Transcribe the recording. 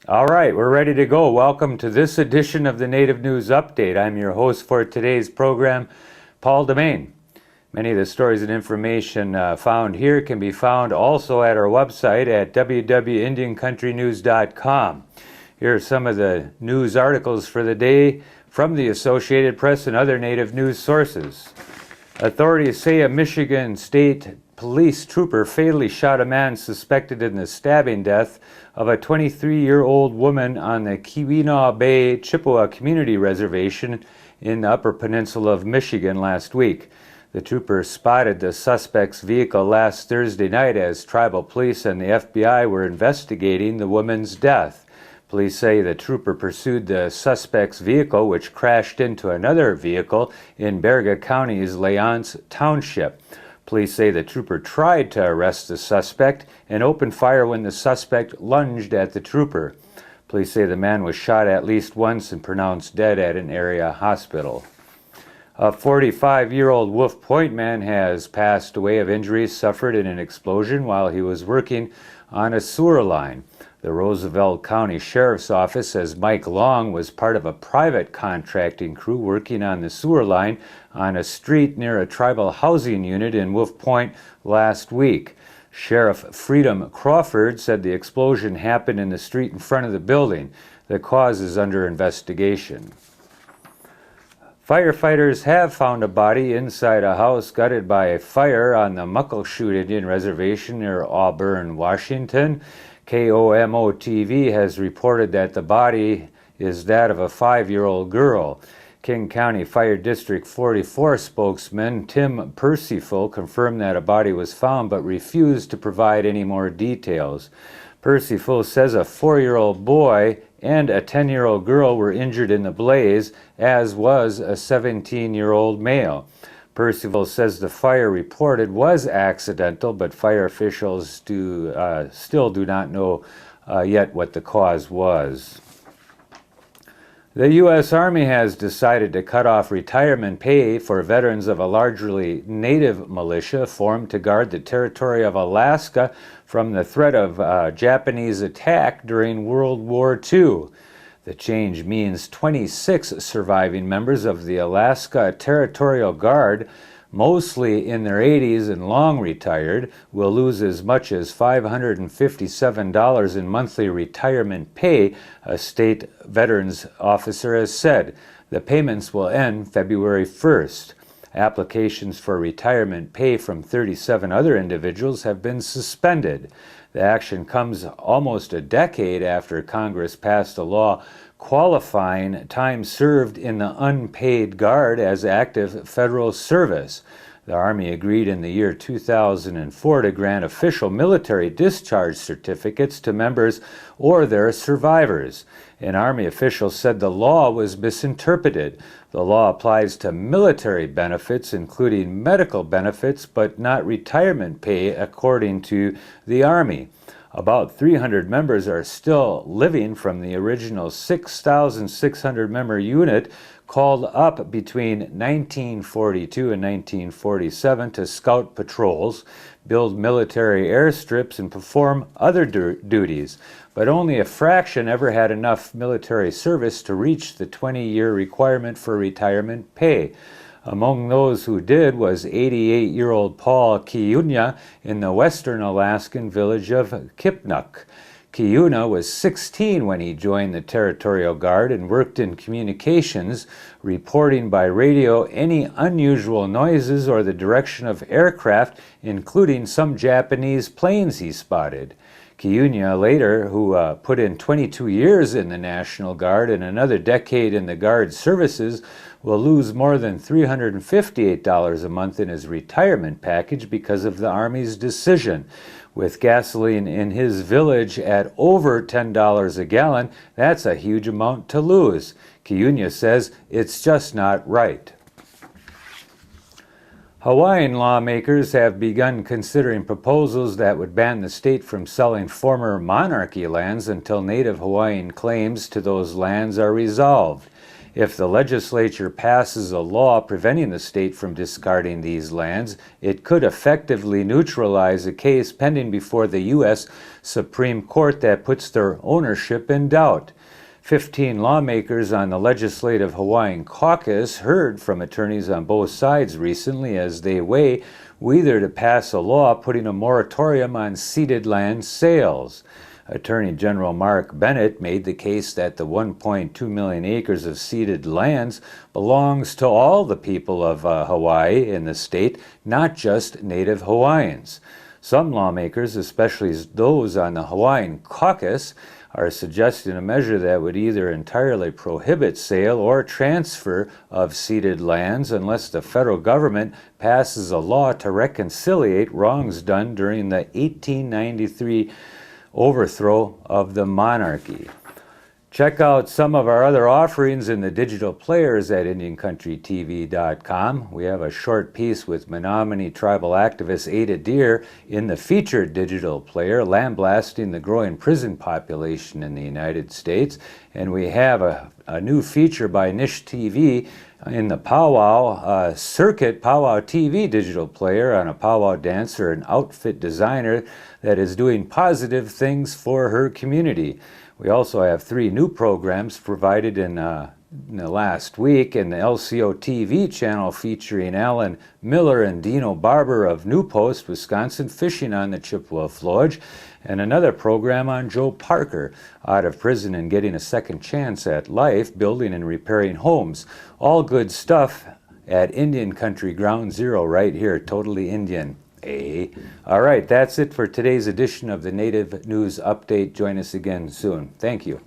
All right, we're ready to go. Welcome to this edition of the Native News Update. I'm your host for today's program, Paul Demain. Many of the stories and information found here can be found also at our website at www.indiancountrynews.com. Here are some of the news articles for the day from the Associated Press and other Native news sources. Authorities say a Michigan State Police trooper fatally shot a man suspected in the stabbing death of a 23-year-old woman on the Keweenaw Bay Chippewa Community Reservation in the Upper Peninsula of Michigan last week. The trooper spotted the suspect's vehicle last Thursday night as tribal police and the FBI were investigating the woman's death. Police say the trooper pursued the suspect's vehicle, which crashed into another vehicle in Berga County's Leonce Township. Police say the trooper tried to arrest the suspect and opened fire when the suspect lunged at the trooper. Police say the man was shot at least once and pronounced dead at an area hospital. A 45-year-old Wolf Point man has passed away of injuries suffered in an explosion while he was working on a sewer line. The Roosevelt County Sheriff's Office says Mike Long was part of a private contracting crew working on the sewer line on a street near a tribal housing unit in Wolf Point last week. Sheriff Freedom Crawford said the explosion happened in the street in front of the building. The cause is under investigation. Firefighters have found a body inside a house gutted by a fire on the Muckleshoot Indian Reservation near Auburn, Washington. KOMO-TV has reported that the body is that of a 5-year-old girl. King County Fire District 44 spokesman Tim Percival confirmed that a body was found but refused to provide any more details. Percival says a 4-year-old boy and a 10-year-old girl were injured in the blaze, as was a 17-year-old male. Percival says the fire reported was accidental, but fire officials still do not know yet what the cause was. The U.S. Army has decided to cut off retirement pay for veterans of a largely native militia formed to guard the territory of Alaska from the threat of Japanese attack during World War II. The change means 26 surviving members of the Alaska Territorial Guard, mostly in their 80s and long retired, will lose as much as $557 in monthly retirement pay, a state veterans officer has said. The payments will end February 1st. Applications for retirement pay from 37 other individuals have been suspended. The action comes almost a decade after Congress passed a law qualifying time served in the unpaid Guard as active federal service. The Army agreed in the year 2004 to grant official military discharge certificates to members or their survivors. An Army official said the law was misinterpreted. The law applies to military benefits, including medical benefits, but not retirement pay, according to the Army. About 300 members are still living from the original 6,600 member unit called up between 1942 and 1947 to scout patrols, build military airstrips, and perform other duties. But only a fraction ever had enough military service to reach the 20-year requirement for retirement pay. Among those who did was 88-year-old Paul Kiyuna in the western Alaskan village of Kipnuk. Kiyuna was 16 when he joined the Territorial Guard and worked in communications, reporting by radio any unusual noises or the direction of aircraft, including some Japanese planes he spotted. Kiyuna later, who put in 22 years in the National Guard and another decade in the Guard services, will lose more than $358 a month in his retirement package because of the Army's decision. With gasoline in his village at over $10 a gallon, that's a huge amount to lose. Kiyuna says it's just not right. Hawaiian lawmakers have begun considering proposals that would ban the state from selling former monarchy lands until native Hawaiian claims to those lands are resolved. If the legislature passes a law preventing the state from discarding these lands, it could effectively neutralize a case pending before the U.S. Supreme Court that puts their ownership in doubt. 15 lawmakers on the Legislative Hawaiian Caucus heard from attorneys on both sides recently as they weigh whether to pass a law putting a moratorium on ceded land sales. Attorney General Mark Bennett made the case that the 1.2 million acres of ceded lands belongs to all the people of Hawaii in the state, not just Native Hawaiians. Some lawmakers, especially those on the Hawaiian Caucus, are suggesting a measure that would either entirely prohibit sale or transfer of ceded lands unless the federal government passes a law to reconciliate wrongs done during the 1893 overthrow of the monarchy. Check out some of our other offerings in the digital players at IndianCountryTV.com. We have a short piece with Menominee tribal activist Ada Deer in the featured digital player, lambasting the growing prison population in the United States. And we have a new feature by Nish TV in the Powwow Circuit Powwow TV digital player on a powwow dancer and outfit designer that is doing positive things for her community. We also have 3 new programs provided in the last week in the LCO TV channel featuring Alan Miller and Dino Barber of New Post, Wisconsin, fishing on the Chippewa Flowage, and another program on Joe Parker, out of prison and getting a second chance at life, building and repairing homes. All good stuff at Indian Country Ground Zero right here, totally Indian. All right, that's it for today's edition of the Native News Update. Join us again soon. Thank you.